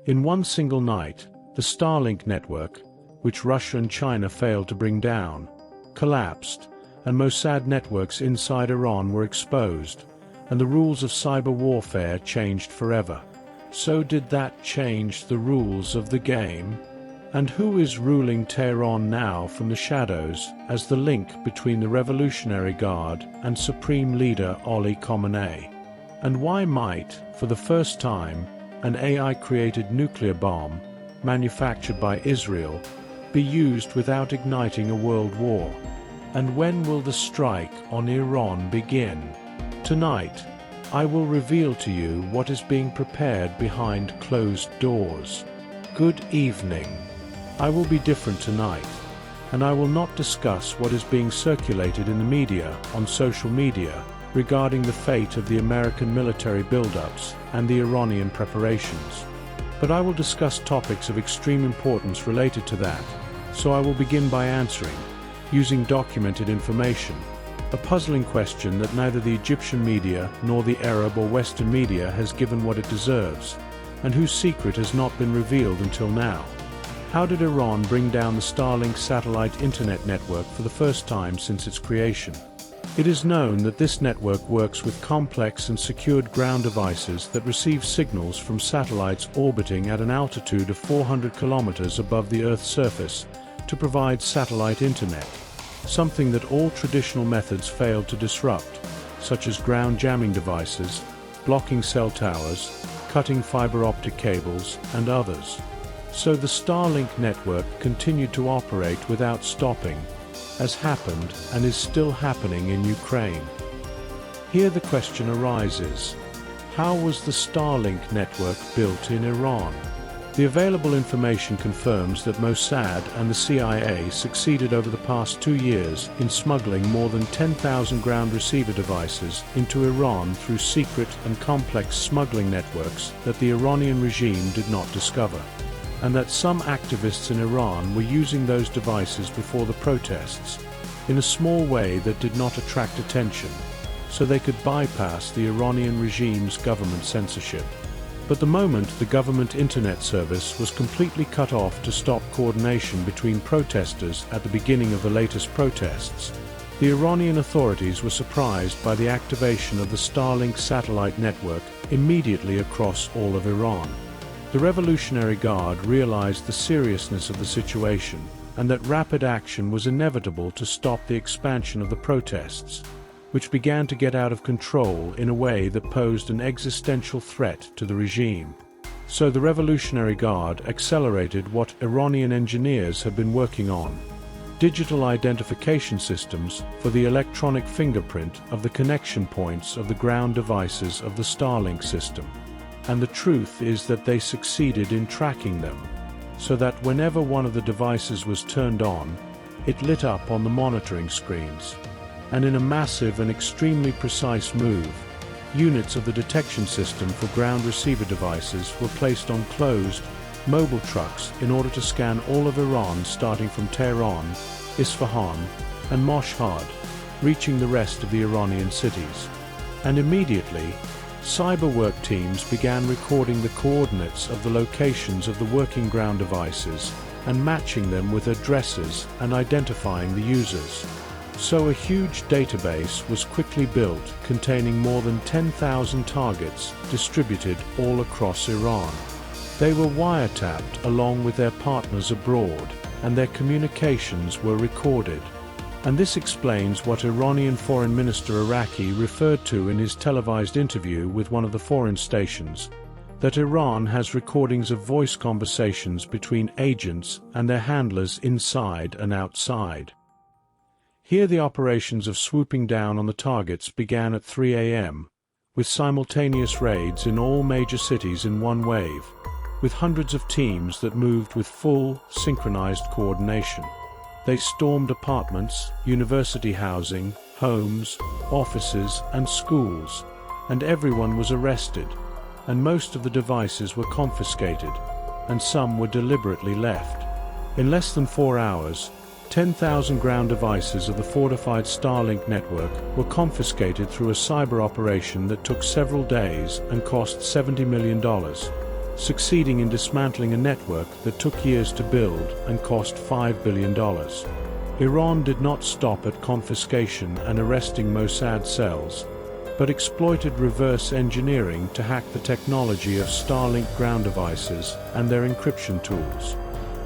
In one single night, the Starlink network, which Russia and China failed to bring down, collapsed, and Mossad networks inside Iran were exposed, and the rules of cyber warfare changed forever. So did that change the rules of the game? And who is ruling Tehran now from the shadows as the link between the Revolutionary Guard and Supreme Leader Ali Khamenei? And why might, for the first time, an AI-created nuclear bomb, manufactured by Israel, be used without igniting a world war? And when will the strike on Iran begin? Tonight, I will reveal to you what is being prepared behind closed doors. Good evening. I will be different tonight, and I will not discuss what is being circulated in the media, on social media, regarding the fate of the American military buildups and the Iranian preparations. But I will discuss topics of extreme importance related to that, so I will begin by answering, using documented information, a puzzling question that neither the Egyptian media nor the Arab or Western media has given what it deserves, and whose secret has not been revealed until now. How did Iran bring down the Starlink satellite internet network for the first time since its creation? It is known that this network works with complex and secured ground devices that receive signals from satellites orbiting at an altitude of 400 kilometers above the Earth's surface to provide satellite internet, something that all traditional methods failed to disrupt, such as ground jamming devices, blocking cell towers, cutting fiber optic cables, and others. So the Starlink network continued to operate without stopping, as happened and is still happening in Ukraine. Here the question arises: how was the Starlink network built in Iran? The available information confirms that Mossad and the CIA succeeded over the past 2 years in smuggling more than 10,000 ground receiver devices into Iran through secret and complex smuggling networks that the Iranian regime did not discover, and that some activists in Iran were using those devices before the protests, in a small way that did not attract attention, so they could bypass the Iranian regime's government censorship. But the moment the government internet service was completely cut off to stop coordination between protesters at the beginning of the latest protests, the Iranian authorities were surprised by the activation of the Starlink satellite network immediately across all of Iran. The Revolutionary Guard realized the seriousness of the situation, and that rapid action was inevitable to stop the expansion of the protests, which began to get out of control in a way that posed an existential threat to the regime. So the Revolutionary Guard accelerated what Iranian engineers had been working on: digital identification systems for the electronic fingerprint of the connection points of the ground devices of the Starlink system. And the truth is that they succeeded in tracking them, so that whenever one of the devices was turned on, it lit up on the monitoring screens. And in a massive and extremely precise move, units of the detection system for ground receiver devices were placed on closed, mobile trucks in order to scan all of Iran, starting from Tehran, Isfahan, and Mashhad, reaching the rest of the Iranian cities. And immediately, cyber work teams began recording the coordinates of the locations of the working ground devices and matching them with addresses and identifying the users. So a huge database was quickly built containing more than 10,000 targets distributed all across Iran. They were wiretapped along with their partners abroad, and their communications were recorded. And this explains what Iranian Foreign Minister Araki referred to in his televised interview with one of the foreign stations, that Iran has recordings of voice conversations between agents and their handlers inside and outside. Here the operations of swooping down on the targets began at 3 a.m., with simultaneous raids in all major cities in one wave, with hundreds of teams that moved with full, synchronized coordination. They stormed apartments, university housing, homes, offices, and schools, and everyone was arrested, and most of the devices were confiscated, and some were deliberately left. In less than 4 hours, 10,000 ground devices of the fortified Starlink network were confiscated through a cyber operation that took several days and cost $70 million. succeeding in dismantling a network that took years to build and cost $5 billion. Iran did not stop at confiscation and arresting Mossad cells, but exploited reverse engineering to hack the technology of Starlink ground devices and their encryption tools.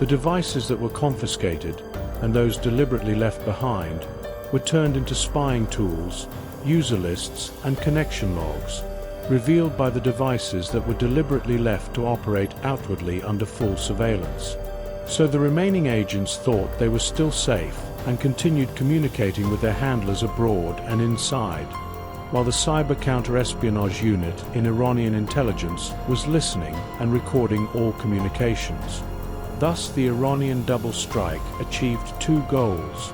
The devices that were confiscated, and those deliberately left behind, were turned into spying tools, user lists, and connection logs, revealed by the devices that were deliberately left to operate outwardly under full surveillance. So the remaining agents thought they were still safe and continued communicating with their handlers abroad and inside, while the cyber counter-espionage unit in Iranian intelligence was listening and recording all communications. Thus the Iranian double strike achieved two goals: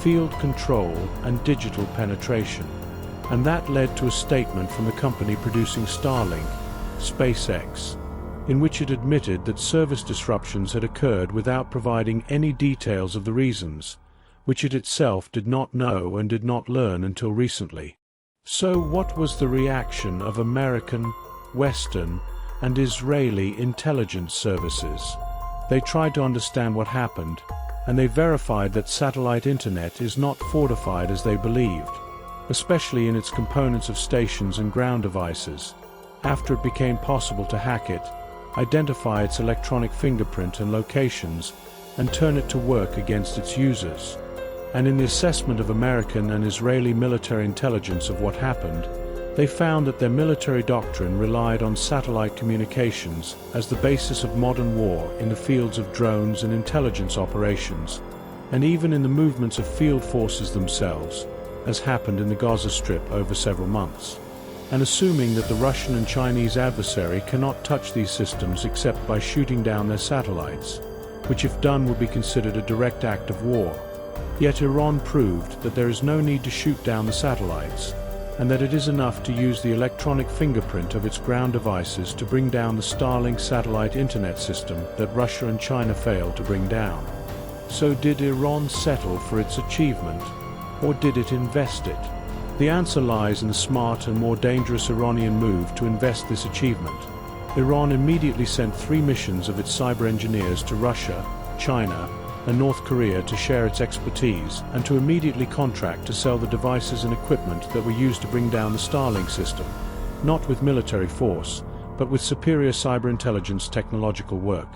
field control and digital penetration. And that led to a statement from the company producing Starlink, SpaceX, in which it admitted that service disruptions had occurred without providing any details of the reasons, which it itself did not know and did not learn until recently. So what was the reaction of American, Western, and Israeli intelligence services? They tried to understand what happened, and they verified that satellite internet is not fortified as they believed, especially in its components of stations and ground devices. After it became possible to hack it, identify its electronic fingerprint and locations, and turn it to work against its users. And in the assessment of American and Israeli military intelligence of what happened, they found that their military doctrine relied on satellite communications as the basis of modern war in the fields of drones and intelligence operations, and even in the movements of field forces themselves, as happened in the Gaza Strip over several months. And assuming that the Russian and Chinese adversary cannot touch these systems except by shooting down their satellites, which if done would be considered a direct act of war. Yet Iran proved that there is no need to shoot down the satellites, and that it is enough to use the electronic fingerprint of its ground devices to bring down the Starlink satellite internet system that Russia and China failed to bring down. So did Iran settle for its achievement, or did it invest it? The answer lies in the smart and more dangerous Iranian move to invest this achievement. Iran immediately sent 3 missions of its cyber engineers to Russia, China, and North Korea to share its expertise and to immediately contract to sell the devices and equipment that were used to bring down the Starlink system, not with military force, but with superior cyber intelligence technological work.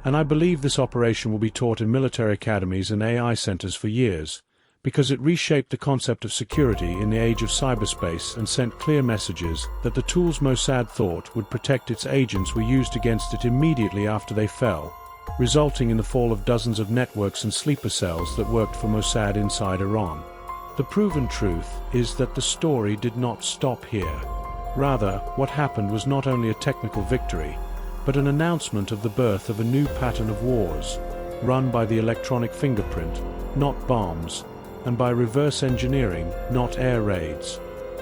And I believe this operation will be taught in military academies and AI centers for years, because it reshaped the concept of security in the age of cyberspace and sent clear messages that the tools Mossad thought would protect its agents were used against it immediately after they fell, resulting in the fall of dozens of networks and sleeper cells that worked for Mossad inside Iran. The proven truth is that the story did not stop here. Rather, what happened was not only a technical victory, but an announcement of the birth of a new pattern of wars, run by the electronic fingerprint, not bombs, and by reverse engineering, not air raids.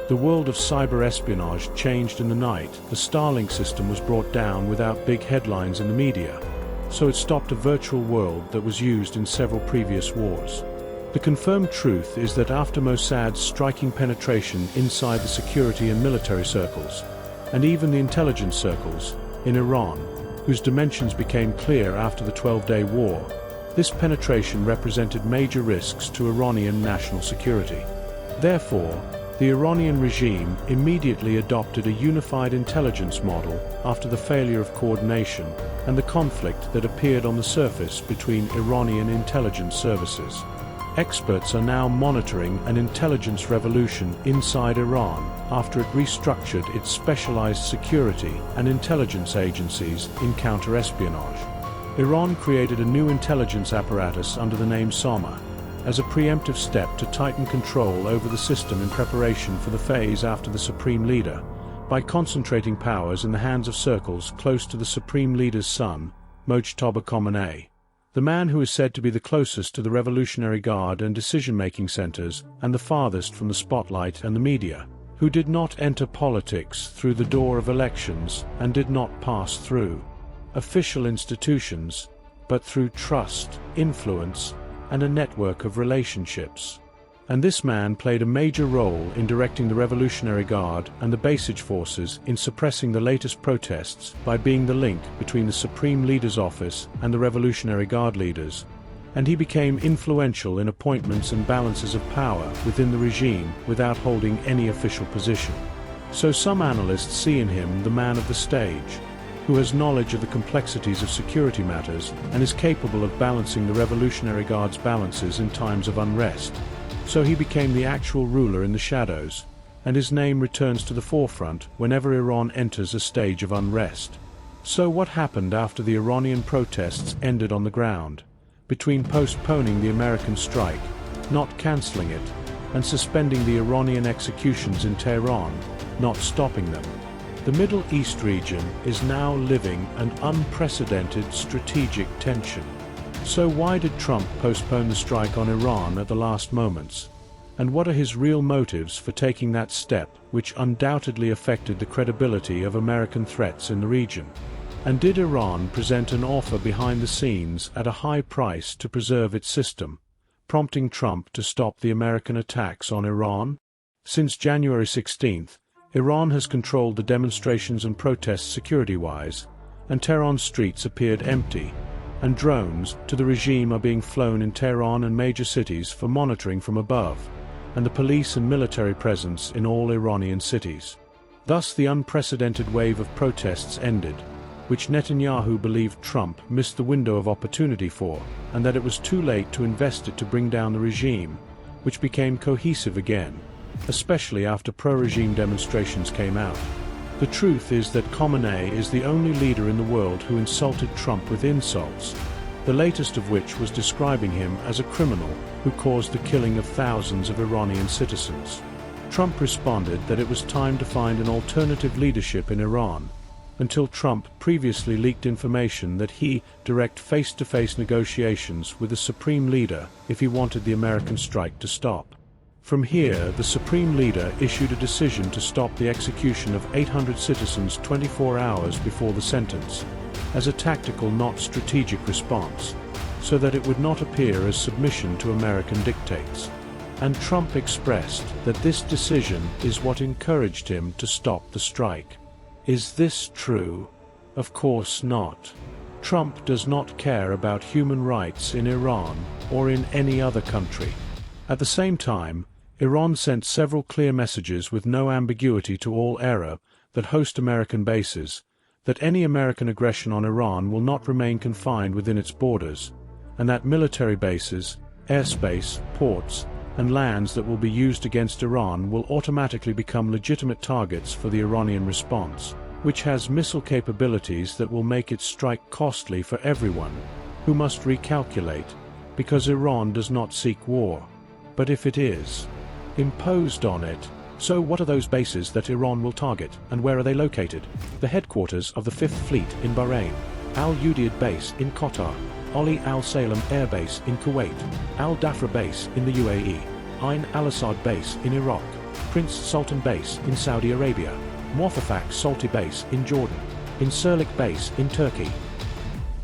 The world of cyber espionage changed in the night. The Starlink system was brought down without big headlines in the media, so it stopped a virtual world that was used in several previous wars. The confirmed truth is that after Mossad's striking penetration inside the security and military circles, and even the intelligence circles, in Iran, whose dimensions became clear after the 12-day war, this penetration represented major risks to Iranian national security. Therefore, the Iranian regime immediately adopted a unified intelligence model after the failure of coordination and the conflict that appeared on the surface between Iranian intelligence services. Experts are now monitoring an intelligence revolution inside Iran after it restructured its specialized security and intelligence agencies in counter-espionage. Iran created a new intelligence apparatus under the name SOMA, as a preemptive step to tighten control over the system in preparation for the phase after the Supreme Leader, by concentrating powers in the hands of circles close to the Supreme Leader's son, Mojtaba Khamenei, the man who is said to be the closest to the Revolutionary Guard and decision-making centers and the farthest from the spotlight and the media, who did not enter politics through the door of elections and did not pass through official institutions, but through trust, influence, and a network of relationships. And this man played a major role in directing the Revolutionary Guard and the Basij forces in suppressing the latest protests by being the link between the Supreme Leader's office and the Revolutionary Guard leaders, and he became influential in appointments and balances of power within the regime without holding any official position. So some analysts see in him the man of the stage, who has knowledge of the complexities of security matters and is capable of balancing the Revolutionary Guard's balances in times of unrest. So he became the actual ruler in the shadows, and his name returns to the forefront whenever Iran enters a stage of unrest. So what happened after the Iranian protests ended on the ground? Between postponing the American strike, not cancelling it, and suspending the Iranian executions in Tehran, not stopping them, the Middle East region is now living an unprecedented strategic tension. So why did Trump postpone the strike on Iran at the last moments? And what are his real motives for taking that step, which undoubtedly affected the credibility of American threats in the region? And did Iran present an offer behind the scenes at a high price to preserve its system, prompting Trump to stop the American attacks on Iran? Since January 16th, Iran has controlled the demonstrations and protests security-wise, and Tehran's streets appeared empty, and drones to the regime are being flown in Tehran and major cities for monitoring from above, and the police and military presence in all Iranian cities. Thus the unprecedented wave of protests ended, which Netanyahu believed Trump missed the window of opportunity for, and that it was too late to invest it to bring down the regime, which became cohesive again, especially after pro-regime demonstrations came out. The truth is that Khamenei is the only leader in the world who insulted Trump with insults, the latest of which was describing him as a criminal who caused the killing of thousands of Iranian citizens. Trump responded that it was time to find an alternative leadership in Iran, until Trump previously leaked information that he direct face-to-face negotiations with the Supreme Leader if he wanted the American strike to stop. From here, the Supreme Leader issued a decision to stop the execution of 800 citizens 24 hours before the sentence, as a tactical, not strategic response, so that it would not appear as submission to American dictates. And Trump expressed that this decision is what encouraged him to stop the strike. Is this true? Of course not. Trump does not care about human rights in Iran or in any other country. At the same time, Iran sent several clear messages with no ambiguity to all area that host American bases, that any American aggression on Iran will not remain confined within its borders, and that military bases, airspace, ports, and lands that will be used against Iran will automatically become legitimate targets for the Iranian response, which has missile capabilities that will make its strike costly for everyone, who must recalculate, because Iran does not seek war. But if it is imposed on it, so what are those bases that Iran will target, and where are they located? The headquarters of the 5th Fleet in Bahrain, Al Udeid Base in Qatar, Ali Al Salem Air Base in Kuwait, Al Dhafra Base in the UAE, Ain Al Assad Base in Iraq, Prince Sultan Base in Saudi Arabia, Muwafaq Salti Base in Jordan, Incirlik Base in Turkey.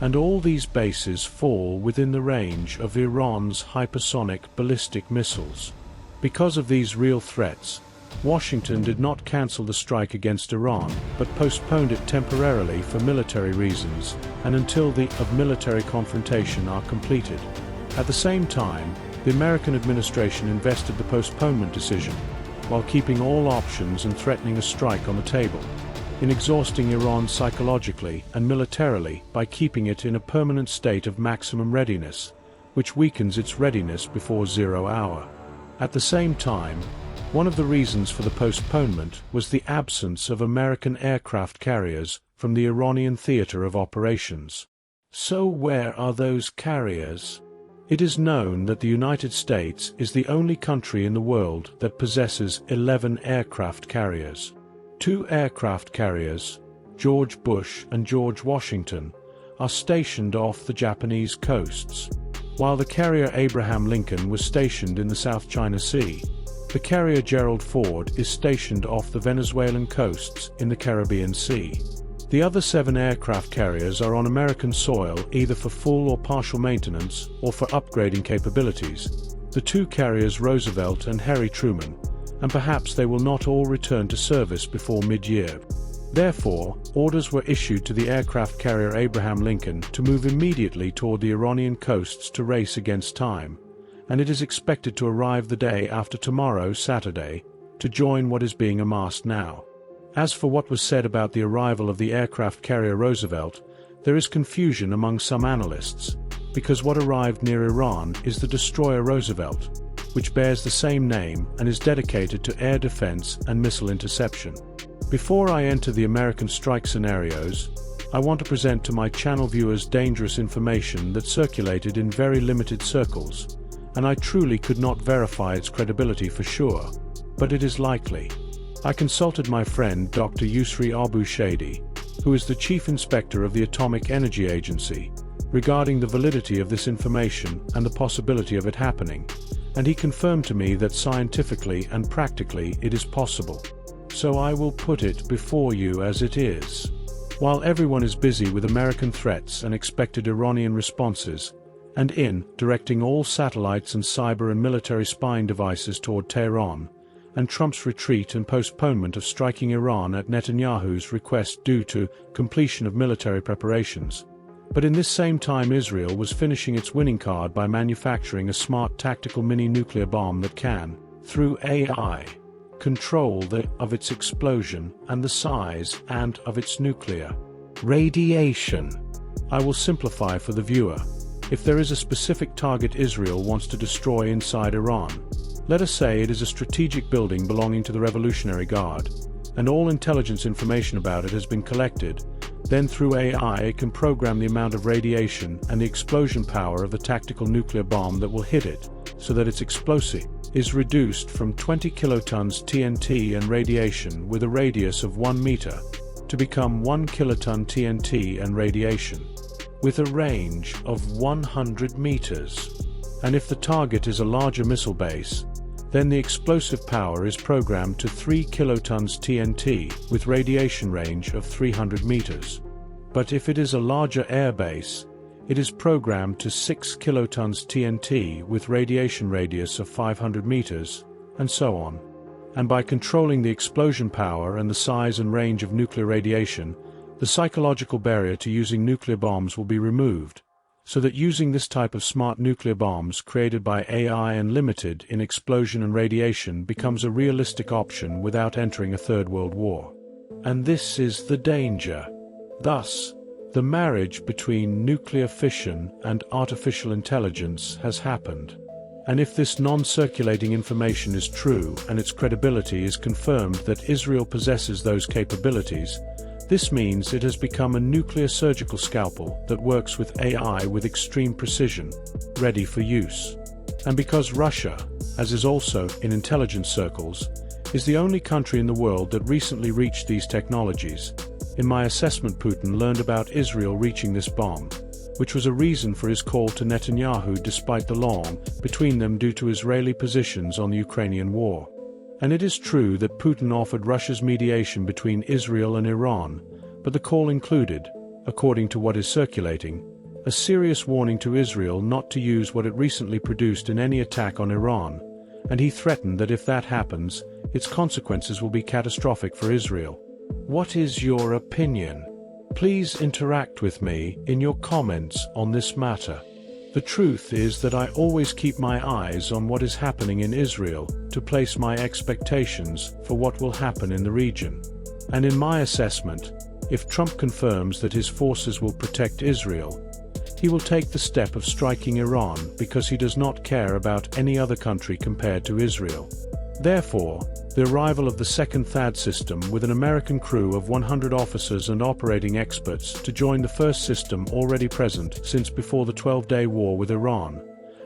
And all these bases fall within the range of Iran's hypersonic ballistic missiles. Because of these real threats, Washington did not cancel the strike against Iran, but postponed it temporarily for military reasons, and until the military confrontation are completed. At the same time, the American administration invested the postponement decision, while keeping all options and threatening a strike on the table, in exhausting Iran psychologically and militarily by keeping it in a permanent state of maximum readiness, which weakens its readiness before 0 hour. At the same time, one of the reasons for the postponement was the absence of American aircraft carriers from the Iranian theater of operations. So where are those carriers? It is known that the United States is the only country in the world that possesses 11 aircraft carriers. 2 aircraft carriers, George Bush and George Washington, are stationed off the Japanese coasts, while the carrier Abraham Lincoln was stationed in the South China Sea. The carrier Gerald Ford is stationed off the Venezuelan coasts in the Caribbean Sea. The other 7 aircraft carriers are on American soil either for full or partial maintenance or for upgrading capabilities, the two carriers Roosevelt and Harry Truman, and perhaps they will not all return to service before mid-year. Therefore, orders were issued to the aircraft carrier Abraham Lincoln to move immediately toward the Iranian coasts to race against time, and it is expected to arrive the day after tomorrow, Saturday, to join what is being amassed now. As for what was said about the arrival of the aircraft carrier Roosevelt, there is confusion among some analysts, because what arrived near Iran is the destroyer Roosevelt, which bears the same name and is dedicated to air defense and missile interception. Before I enter the American strike scenarios, I want to present to my channel viewers dangerous information that circulated in very limited circles, and I truly could not verify its credibility for sure, but it is likely. I consulted my friend Dr. Yusri Abu Shadi, who is the Chief Inspector of the Atomic Energy Agency, regarding the validity of this information and the possibility of it happening, and he confirmed to me that scientifically and practically it is possible. So I will put it before you as it is. While everyone is busy with American threats and expected Iranian responses, and in directing all satellites and cyber and military spying devices toward Tehran, and Trump's retreat and postponement of striking Iran at Netanyahu's request due to completion of military preparations. But in this same time Israel was finishing its winning card by manufacturing a smart tactical mini-nuclear bomb that can, through AI, control of its explosion and the size and of its nuclear radiation. I will simplify for the viewer. If there is a specific target Israel wants to destroy inside Iran, let us say it is a strategic building belonging to the Revolutionary Guard, and all intelligence information about it has been collected, then through AI it can program the amount of radiation and the explosion power of the tactical nuclear bomb that will hit it, so that its explosive is reduced from 20 kilotons TNT and radiation with a radius of 1 meter to become 1 kiloton TNT and radiation, with a range of 100 meters. And if the target is a larger missile base, then the explosive power is programmed to 3 kilotons TNT with radiation range of 300 meters. But if it is a larger air base, it is programmed to 6 kilotons TNT with radiation radius of 500 meters, and so on. And by controlling the explosion power and the size and range of nuclear radiation, the psychological barrier to using nuclear bombs will be removed, so that using this type of smart nuclear bombs created by AI and limited in explosion and radiation becomes a realistic option without entering a third world war. And this is the danger. Thus, the marriage between nuclear fission and artificial intelligence has happened. And if this non-circulating information is true and its credibility is confirmed that Israel possesses those capabilities, this means it has become a nuclear surgical scalpel that works with AI with extreme precision, ready for use. And because Russia, as is also in intelligence circles, is the only country in the world that recently reached these technologies, in my assessment Putin learned about Israel reaching this bomb, which was a reason for his call to Netanyahu despite the long between them due to Israeli positions on the Ukrainian war. And it is true that Putin offered Russia's mediation between Israel and Iran, but the call included, according to what is circulating, a serious warning to Israel not to use what it recently produced in any attack on Iran, and he threatened that if that happens, its consequences will be catastrophic for Israel. What is your opinion? Please interact with me in your comments on this matter. The truth is that I always keep my eyes on what is happening in Israel to place my expectations for what will happen in the region. And in my assessment, if Trump confirms that his forces will protect Israel, he will take the step of striking Iran because he does not care about any other country compared to Israel. Therefore, the arrival of the second THAAD system with an American crew of 100 officers and operating experts to join the first system already present since before the 12-day war with Iran,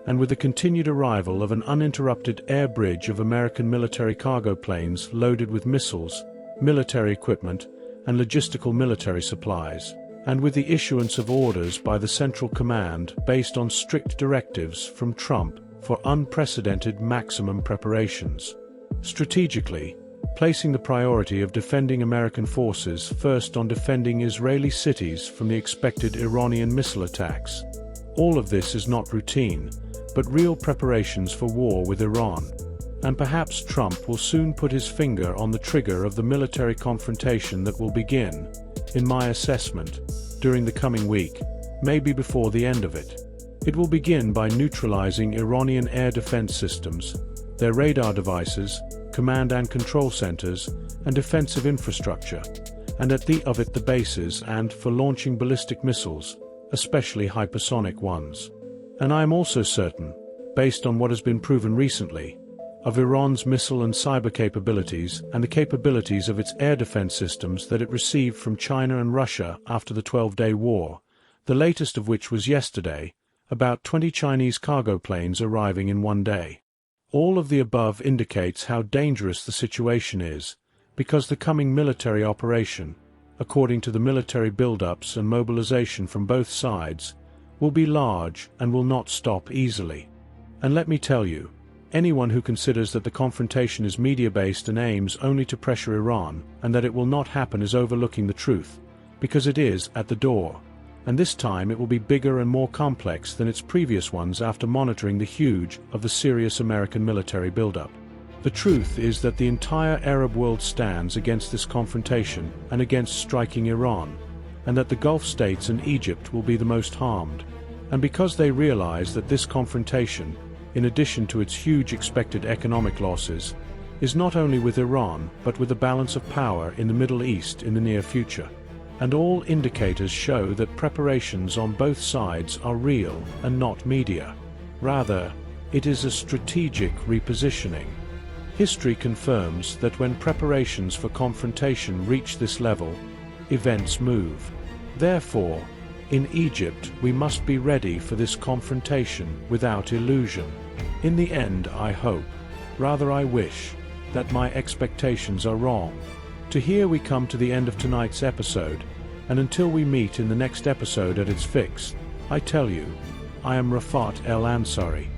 and with the continued arrival of an uninterrupted air bridge of American military cargo planes loaded with missiles, military equipment, and logistical military supplies, and with the issuance of orders by the Central Command based on strict directives from Trump for unprecedented maximum preparations. Strategically, placing the priority of defending American forces first on defending Israeli cities from the expected Iranian missile attacks. All of this is not routine, but real preparations for war with Iran. And perhaps Trump will soon put his finger on the trigger of the military confrontation that will begin, in my assessment, during the coming week, maybe before the end of it. It will begin by neutralizing Iranian air defense systems, their radar devices, command and control centers, and defensive infrastructure, and at the bases and for launching ballistic missiles, especially hypersonic ones. And I am also certain, based on what has been proven recently, of Iran's missile and cyber capabilities and the capabilities of its air defense systems that it received from China and Russia after the 12-day war, the latest of which was yesterday, about 20 Chinese cargo planes arriving in one day. All of the above indicates how dangerous the situation is, because the coming military operation, according to the military build-ups and mobilization from both sides, will be large and will not stop easily. And let me tell you, anyone who considers that the confrontation is media-based and aims only to pressure Iran and that it will not happen is overlooking the truth, because it is at the door, and this time it will be bigger and more complex than its previous ones after monitoring the huge of the serious American military buildup. The truth is that the entire Arab world stands against this confrontation and against striking Iran, and that the Gulf states and Egypt will be the most harmed. And because they realize that this confrontation, in addition to its huge expected economic losses, is not only with Iran but with the balance of power in the Middle East in the near future. And all indicators show that preparations on both sides are real and not media. Rather, it is a strategic repositioning. History confirms that when preparations for confrontation reach this level, events move. Therefore, in Egypt we must be ready for this confrontation without illusion. In the end, I hope, rather I wish, that my expectations are wrong. To here we come to the end of tonight's episode, and until we meet in the next episode at its fix, I tell you, I am Refaat El Ansary.